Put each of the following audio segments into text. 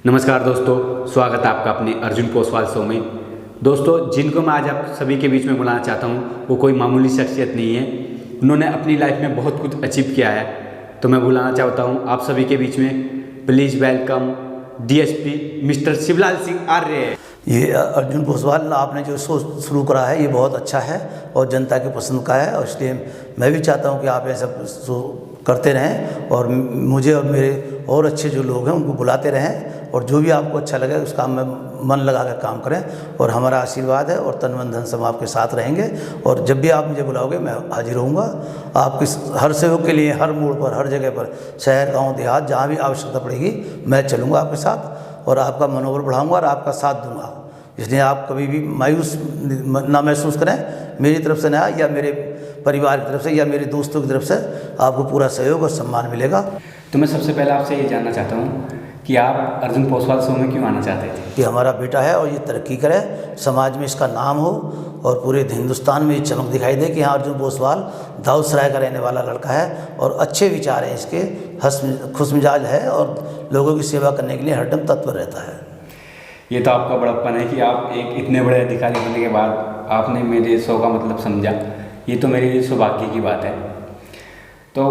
नमस्कार दोस्तों, स्वागत है आपका अपने अर्जुन पोसवाल शो में। दोस्तों, जिनको मैं आज आप सभी के बीच में बुलाना चाहता हूँ वो कोई मामूली शख्सियत नहीं है। उन्होंने अपनी लाइफ में बहुत कुछ अचीव किया है। तो मैं बुलाना चाहता हूँ आप सभी के बीच में, please welcome DSP mister Shivlal Singh Arya. ये अर्जुन पोसवाल आपने जो शो शुरू करा है ये बहुत अच्छा है और जनता की पसंद का है, और इसलिए मैं भी चाहता हूँ कि आप ऐसा शो करते रहें और मुझे और मेरे और अच्छे जो लोग हैं उनको बुलाते रहें, और जो भी आपको अच्छा लगे उस काम में मन लगा कर काम करें। और हमारा आशीर्वाद है और तन मन धन सब आपके साथ रहेंगे, और जब भी आप मुझे बुलाओगे मैं हाजिर रहूँगा आपकी हर सहयोग के लिए। हर मोड़ पर, हर जगह पर, शहर गाँव देहात जहाँ भी आवश्यकता पड़ेगी मैं चलूँगा आपके साथ और आपका मनोबल बढ़ाऊँगा और आपका साथ दूँगा। इसलिए आप कभी भी मायूस ना महसूस करें, मेरी तरफ से ना या मेरे परिवार की तरफ से या मेरे दोस्तों की तरफ से आपको पूरा सहयोग और सम्मान मिलेगा। तो मैं सबसे पहले आपसे ये जानना चाहता हूँ कि आप अर्जुन पोसवाल शो में क्यों आना चाहते थे? कि हमारा बेटा है और ये तरक्की करे, समाज में इसका नाम हो और पूरे हिंदुस्तान में ये चमक दिखाई दे कि हाँ अर्जुन पोसवाल दाऊदसराय का रहने वाला लड़का है और अच्छे विचार हैं इसके, खुश मिजाज है और लोगों की सेवा करने के लिए हरदम तत्पर रहता है। ये तो आपका बड़प्पन है कि आप एक इतने बड़े अधिकारी होने के बाद आपने मेरे शो का मतलब समझा। ये तो मेरे लिए सौभाग्य की बात है। तो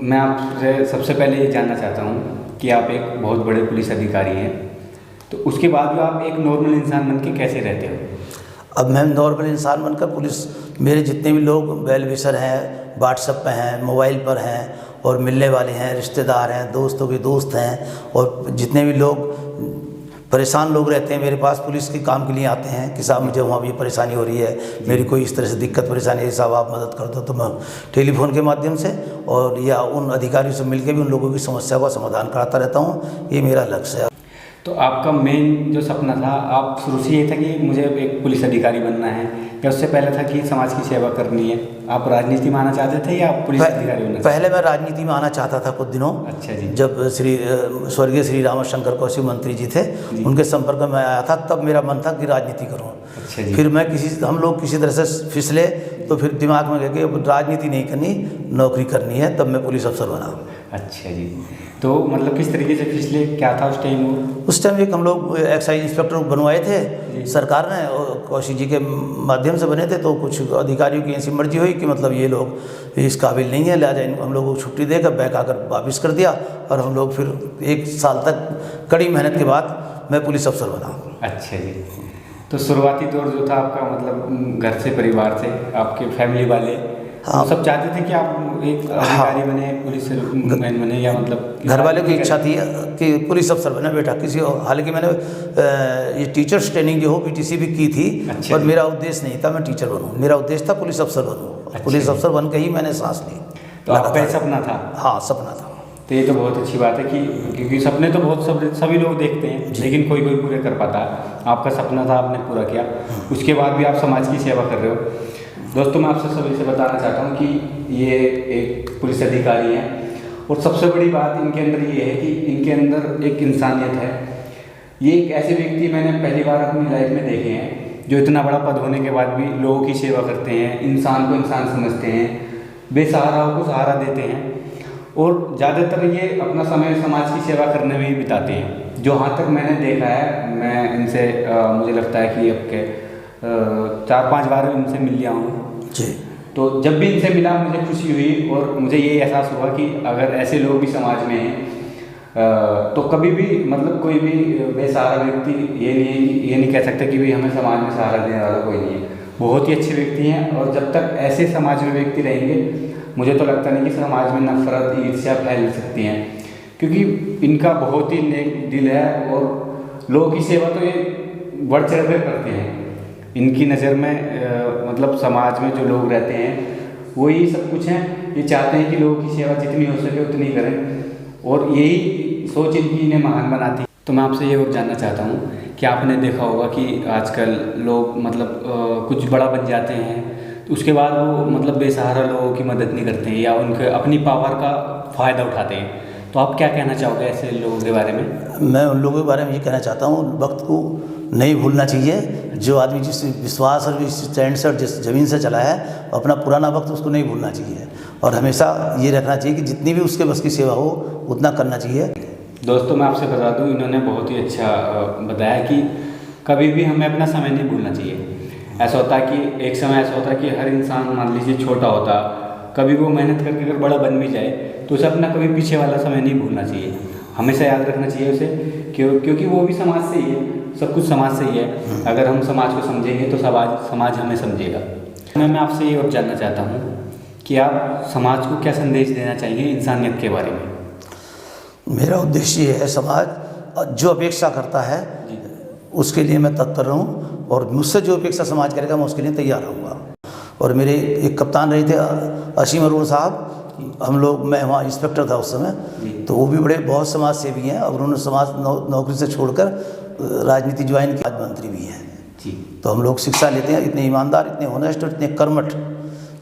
मैं आपसे सबसे पहले ये जानना चाहता हूँ कि आप एक बहुत बड़े पुलिस अधिकारी हैं, तो उसके बाद भी आप एक नॉर्मल इंसान बन के कैसे रहते हो? अब मैं नॉर्मल इंसान बनकर पुलिस, मेरे जितने भी लोग वेल विशर हैं, व्हाट्सएप पे हैं, मोबाइल पर हैं और मिलने वाले हैं, रिश्तेदार हैं, दोस्तों के दोस्त हैं, और जितने भी लोग परेशान लोग रहते हैं मेरे पास पुलिस के काम के लिए आते हैं कि साहब मुझे वहाँ भी परेशानी हो रही है, मेरी कोई इस तरह से दिक्कत परेशानी है, साहब आप मदद कर दो, तो मैं टेलीफोन के माध्यम से और या उन अधिकारियों से मिलकर भी उन लोगों की समस्या का समाधान कराता रहता हूँ। ये मेरा लक्ष्य है। तो आपका मेन जो सपना था, आप शुरू से ये था कि मुझे एक पुलिस अधिकारी बनना है, या उससे पहले था कि समाज की सेवा करनी है? आप राजनीति में आना चाहते थे या आप पुलिस अधिकारी बनना? पहले मैं राजनीति में आना चाहता था कुछ दिनों। अच्छा जी। जब स्वर्गीय श्री रामशंकर कौशिक मंत्री जी थे उनके संपर्क में आया था, तब मेरा मन था कि राजनीति करूँ। अच्छा जी। फिर मैं हम लोग किसी तरह से फिसले तो फिर दिमाग में गए कि राजनीति नहीं करनी, नौकरी करनी है, तब मैं पुलिस अफसर बना। अच्छा जी। तो मतलब किस तरीके से फिसले, क्या था उस टाइम? उस टाइम एक हम लोग एक्साइज इंस्पेक्टर बनवाए थे सरकार ने, और कौशिक जी के माध्यम से बने थे। तो कुछ अधिकारियों की ऐसी मर्जी हुई कि मतलब ये लोग इस काबिल नहीं है, लिहाजा इनको हम लोगों को छुट्टी देकर बैक आकर वापस कर दिया, और हम लोग फिर 1 साल तक कड़ी मेहनत के बाद मैं पुलिस अफसर बना। अच्छा जी। तो शुरुआती दौर जो था आपका, मतलब घर से, परिवार से, आपके फैमिली वाले हाँ, सब चाहते थे कि आप एक अधिकारी बने, पुलिस मैन बने, या मतलब घर वाले की इच्छा थी कि पुलिस अफसर बने बेटा किसी। हालांकि मैंने ये टीचर्स ट्रेनिंग जो हो पीटीसी भी की थी। अच्छा, पर मेरा उद्देश्य नहीं था मैं टीचर बनूं, मेरा उद्देश्य था पुलिस अफसर बनूं। अच्छा, पुलिस अफसर बन के ही मैंने सांस ली। तो आपका सपना था? हाँ, सपना था। तो ये तो बहुत अच्छी बात है कि क्योंकि सपने तो बहुत सभी लोग देखते हैं, लेकिन कोई कोई पूरे कर पाता है। आपका सपना था, आपने पूरा किया। उसके बाद भी आप समाज की सेवा कर रहे हो। दोस्तों, मैं आपसे सभी से बताना चाहता हूँ कि ये एक पुलिस अधिकारी हैं, और सबसे बड़ी बात इनके अंदर ये है कि इनके अंदर एक इंसानियत है। ये एक ऐसे व्यक्ति मैंने पहली बार अपनी लाइफ में देखे हैं जो इतना बड़ा पद होने के बाद भी लोगों की सेवा करते हैं, इंसान को इंसान समझते हैं, बेसहाराओं को सहारा देते हैं, और ज़्यादातर ये अपना समय समाज की सेवा करने में ही बिताते हैं। जो यहाँ तक मैंने देखा है, मैं इनसे मुझे लगता है कि अब के 4-5 बार इनसे मिल लिया हूँ जी। तो जब भी इनसे मिला मुझे खुशी हुई, और मुझे ये एहसास हुआ कि अगर ऐसे लोग भी समाज में हैं तो कभी भी मतलब कोई भी बेसहारा व्यक्ति ये नहीं कह सकता कि भाई हमें समाज में सहारा देने वाला कोई नहीं है। बहुत ही अच्छे व्यक्ति हैं, और जब तक ऐसे समाज में व्यक्ति रहेंगे मुझे तो लगता नहीं कि समाज में नफरत, ईर्ष्या फैल सकती हैं, क्योंकि इनका बहुत ही नेक दिल है और लोगों की सेवा तो ये बढ़ चढ़ कर करते हैं। इनकी नज़र में मतलब समाज में जो लोग रहते हैं वही सब कुछ हैं। ये चाहते हैं कि लोगों की सेवा जितनी हो सके उतनी करें, और यही सोच इनकी इन्हें महान बनाती है। तो मैं आपसे ये और जानना चाहता हूँ कि आपने देखा होगा कि आजकल लोग मतलब कुछ बड़ा बन जाते हैं तो उसके बाद वो मतलब बेसहारा लोगों की मदद नहीं करते हैं, या उनके अपनी पावर का फ़ायदा उठाते हैं। तो आप क्या कहना चाहोगे ऐसे लोगों के बारे में? मैं उन लोगों के बारे में ये कहना चाहता हूँ, वक्त को नहीं भूलना चाहिए। जो आदमी जिस विश्वास और जिस स्टैंड से और जिस ज़मीन से चला है, अपना पुराना वक्त उसको नहीं भूलना चाहिए, और हमेशा ये रखना चाहिए कि जितनी भी उसके बस की सेवा हो उतना करना चाहिए। दोस्तों मैं आपसे बता दूं, इन्होंने बहुत ही अच्छा बताया कि कभी भी हमें अपना समय नहीं भूलना चाहिए। ऐसा होता है कि एक समय ऐसा होता है कि हर इंसान मान लीजिए छोटा होता, कभी वो मेहनत करके अगर बड़ा बन भी जाए तो उसे अपना कभी पीछे वाला समय नहीं भूलना चाहिए, हमेशा याद रखना चाहिए उसे। क्योंकि वो भी समाज से ही है, सब कुछ समाज से ही है। अगर हम समाज को समझेंगे तो समाज हमें समझेगा। मैं आपसे ये और जानना चाहता हूँ कि आप समाज को क्या संदेश देना चाहिए इंसानियत के बारे में? मेरा उद्देश्य ये है, समाज जो अपेक्षा करता है उसके लिए मैं तत्पर रहूं, और मुझसे जो अपेक्षा समाज करेगा मैं उसके लिए तैयार रहूँगा। और मेरे एक कप्तान रहे थे असीम अरुण साहब, हम लोग, मैं वहाँ इंस्पेक्टर था उस समय, तो वो भी बहुत समाज सेवी हैं, और उन्होंने समाज नौकरी से छोड़कर राजनीति ज्वाइन की, आज मंत्री भी हैं जी। तो हम लोग शिक्षा लेते हैं, इतने ईमानदार, इतने ऑनेस्ट और इतने कर्मठ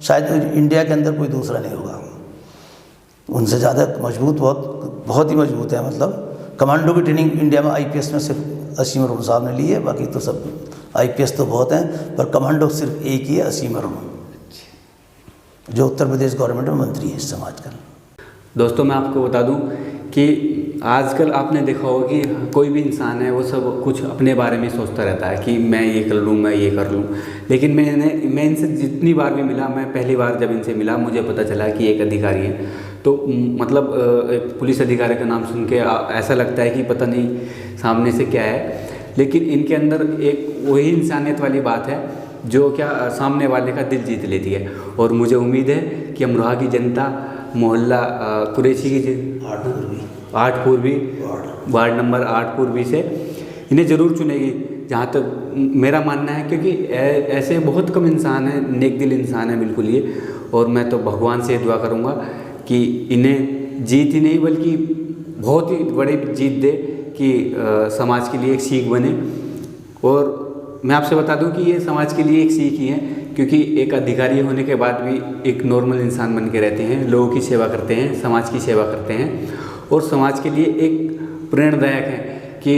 शायद इंडिया के अंदर कोई दूसरा नहीं होगा। उनसे ज़्यादा मजबूत, बहुत ही मजबूत है। मतलब कमांडो की ट्रेनिंग इंडिया में आईपीएस में सिर्फ असीम अरुण साहब ने ली है, बाकी तो सब आईपीएस तो बहुत हैं, पर कमांडो सिर्फ एक ही है, असीम अरुण, जो उत्तर प्रदेश गवर्नमेंट में मंत्री है समाज का। दोस्तों मैं आपको बता दूं कि आजकल आपने देखा होगा कि कोई भी इंसान है वो सब कुछ अपने बारे में सोचता रहता है कि मैं ये कर लूँ, मैं ये कर लूँ। लेकिन मैं इनसे जितनी बार भी मिला, मैं पहली बार जब इनसे मिला मुझे पता चला कि एक अधिकारी है, तो मतलब एक पुलिस अधिकारी का नाम सुन के ऐसा लगता है कि पता नहीं सामने से क्या है, लेकिन इनके अंदर एक वही इंसानियत वाली बात है जो क्या सामने वाले का दिल जीत लेती है। और मुझे उम्मीद है कि अमरोहा की जनता, मोहल्ला कुरैशी की 8 पूर्वी वार्ड नंबर 8 पूर्वी से इन्हें ज़रूर चुनेगी, जहाँ तक मेरा मानना है। क्योंकि ऐसे बहुत कम इंसान हैं, नेक दिल इंसान हैं बिल्कुल ये। और मैं तो भगवान से दुआ करूँगा कि इन्हें जीत ही नहीं बल्कि बहुत ही बड़ी जीत दे, कि समाज के लिए एक सीख बने। और मैं आपसे बता दूं कि ये समाज के लिए एक सीख ही है, क्योंकि एक अधिकारी होने के बाद भी एक नॉर्मल इंसान बन के रहते हैं, लोगों की सेवा करते हैं, समाज की सेवा करते हैं, और समाज के लिए एक प्रेरणादायक है कि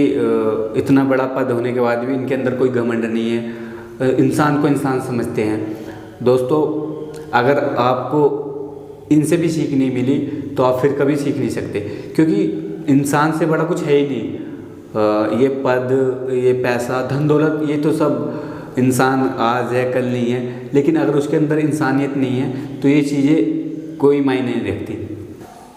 इतना बड़ा पद होने के बाद भी इनके अंदर कोई घमंड नहीं है, इंसान को इंसान समझते हैं। दोस्तों अगर आपको इनसे भी सीख नहीं मिली तो आप फिर कभी सीख नहीं सकते, क्योंकि इंसान से बड़ा कुछ है ही नहीं। ये पद, ये पैसा, धन दौलत, ये तो सब इंसान आज है कल नहीं है, लेकिन अगर उसके अंदर इंसानियत नहीं है तो ये चीज़ें कोई मायने नहीं रखती।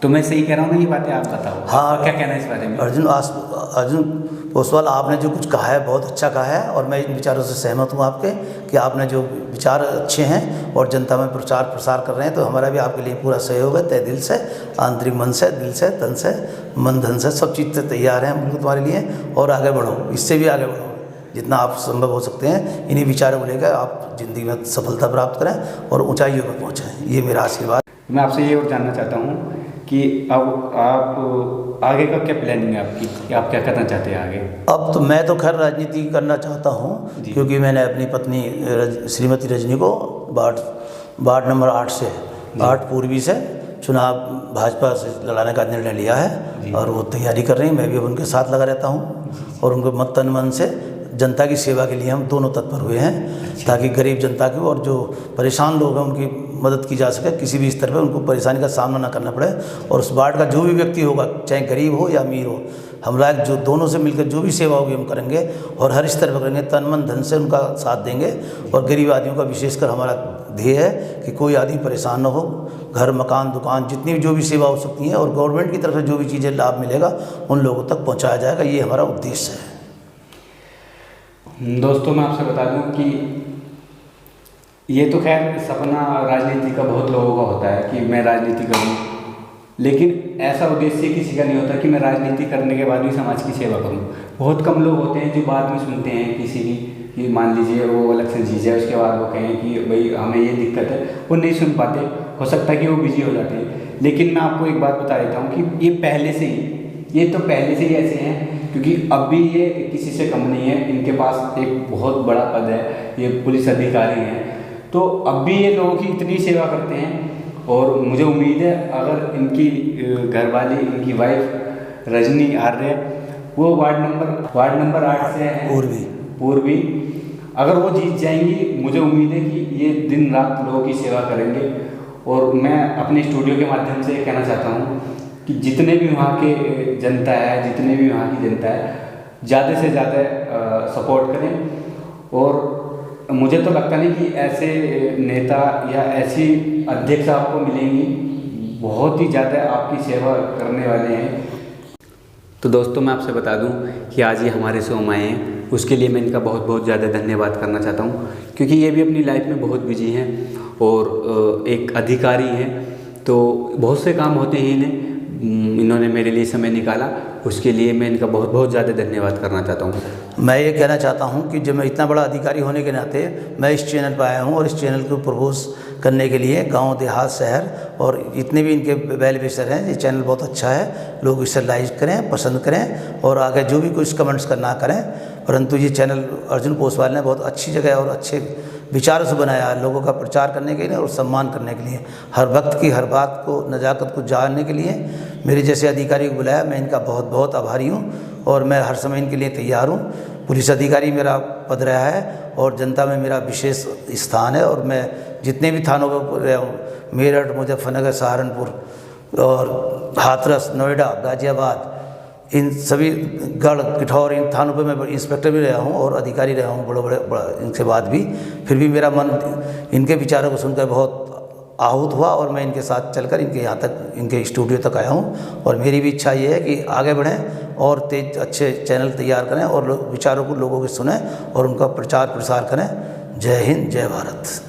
तो मैं सही कह रहा हूँ ना ये बातें? आप बताओ। हाँ, क्या कहना है इस बारे में? अर्जुन ओसवाल, आपने जो कुछ कहा है बहुत अच्छा कहा है, और मैं इन विचारों से सहमत हूँ आपके, कि आपने जो विचार अच्छे हैं और जनता में प्रचार प्रसार कर रहे हैं, तो हमारा भी आपके लिए पूरा सहयोग है, तय दिल से, आंतरिक मन से, दिल से, तन से, मन धन से, सब चीज़ से तैयार हैं हम बिल्कुल तुम्हारे लिए। और आगे बढ़ो, इससे भी आगे बढ़ो, जितना आप संभव हो सकते हैं। इन्हीं विचारों को लेकर आप ज़िंदगी में सफलता प्राप्त करें और ऊंचाइयों पर पहुँचें, ये मेरा आशीर्वाद। मैं आपसे ये और जानना चाहता हूँ कि अब आप आगे का क्या प्लानिंग है आपकी, कि आप क्या करना चाहते हैं आगे? अब तो मैं तो खैर राजनीति करना चाहता हूँ, क्योंकि मैंने अपनी पत्नी श्रीमती रजनी को वार्ड नंबर 8 से 8 पूर्वी से चुनाव भाजपा से लड़ाने का निर्णय लिया है, और वो तैयारी कर रही हैं। मैं भी अब उनके साथ लगा रहता हूँ, और उनको मत तन मन से जनता की सेवा के लिए हम दोनों तत्पर हुए हैं, ताकि गरीब जनता की और जो परेशान लोग हैं उनकी मदद की जा सके, किसी भी स्तर पर उनको परेशानी का सामना ना करना पड़े। और उस वार्ड का जो भी व्यक्ति होगा, चाहे गरीब हो या अमीर हो, हम लोग जो दोनों से मिलकर जो भी सेवा होगी हम करेंगे, और हर स्तर पर करेंगे, तन मन धन से उनका साथ देंगे। और गरीब आदमियों का विशेषकर हमारा ध्येय है कि कोई आदमी परेशान न हो, घर मकान दुकान जितनी भी जो भी सेवा हो सकती हैं, और गवर्नमेंट की तरफ से जो भी चीज़ें लाभ मिलेगा उन लोगों तक पहुँचाया जाएगा, ये हमारा उद्देश्य है। दोस्तों मैं आपसे बता दूं कि ये तो खैर सपना राजनीति का बहुत लोगों का होता है कि मैं राजनीति करूं, लेकिन ऐसा उद्देश्य किसी का नहीं होता कि मैं राजनीति करने के बाद भी समाज की सेवा करूं। बहुत कम लोग होते हैं जो बाद में सुनते हैं किसी की, कि मान लीजिए वो इलेक्शन जीत जाए, उसके बाद वो कहें कि भाई हमें ये दिक्कत है, वो नहीं सुन पाते। हो सकता है कि वो बिजी हो जाते हैं। लेकिन मैं आपको एक बात बता देता हूँ कि ये तो पहले से ही ऐसे हैं, क्योंकि अब भी ये किसी से कम नहीं है। इनके पास एक बहुत बड़ा पद है, ये पुलिस अधिकारी हैं, तो अब भी ये लोगों की इतनी सेवा करते हैं। और मुझे उम्मीद है अगर इनकी घरवाली, इनकी वाइफ रजनी आर्य, वो वार्ड नंबर 8 से है, पूर्वी, अगर वो जीत जाएंगी, मुझे उम्मीद है कि ये दिन रात लोगों की सेवा करेंगे। और मैं अपने स्टूडियो के माध्यम से कहना चाहता हूँ कि जितने भी वहाँ के जनता है, जितने भी वहाँ की जनता है, ज़्यादा से ज़्यादा सपोर्ट करें। और मुझे तो लगता नहीं कि ऐसे नेता या ऐसी अध्यक्ष आपको मिलेंगी, बहुत ही ज़्यादा आपकी सेवा करने वाले हैं। तो दोस्तों मैं आपसे बता दूं कि आज ये हमारे शो में आए हैं, उसके लिए मैं इनका बहुत बहुत ज़्यादा धन्यवाद करना चाहता हूं, क्योंकि ये भी अपनी लाइफ में बहुत बिजी हैं और एक अधिकारी हैं, तो बहुत से काम होते हैं इन्हें, इन्होंने मेरे लिए समय निकाला, उसके लिए मैं इनका बहुत बहुत ज़्यादा धन्यवाद करना चाहता हूँ। मैं ये कहना चाहता हूँ कि जब मैं इतना बड़ा अधिकारी होने के नाते मैं इस चैनल पर आया हूँ और इस चैनल को प्रपोज करने के लिए गांव देहात शहर और जितने भी इनके वेल विशर हैं, ये चैनल बहुत अच्छा है, लोग इसे लाइक करें, पसंद करें और आगे जो भी कुछ कमेंट्स करना करें। परंतु ये चैनल अर्जुन पोसवाल ने बहुत अच्छी जगह और अच्छे विचारों से बनाया है, लोगों का प्रचार करने के लिए और सम्मान करने के लिए, हर वक्त की हर बात को नज़ाकत को जानने के लिए मेरे जैसे अधिकारी को बुलाया। मैं इनका बहुत बहुत आभारी हूँ और मैं हर समय इनके लिए तैयार हूँ। पुलिस अधिकारी मेरा पद रहा है और जनता में मेरा विशेष स्थान है और मैं जितने भी थानों पर रहा हूँ, मेरठ, मुजफ्फरनगर, सहारनपुर और हाथरस, नोएडा, गाज़ियाबाद, इन सभी गढ़, किठौर, इन थानों पे मैं इंस्पेक्टर भी रहा हूँ और अधिकारी रहा हूँ बड़े इनके बाद भी। फिर भी मेरा मन इनके विचारों को सुनकर बहुत आहूत हुआ और मैं इनके साथ चलकर इनके यहाँ तक, इनके स्टूडियो तक आया हूँ। और मेरी भी इच्छा ये है कि आगे बढ़ें और तेज अच्छे चैनल तैयार करें और विचारों को लोगों के सुनें और उनका प्रचार प्रसार करें। जय हिंद, जय भारत।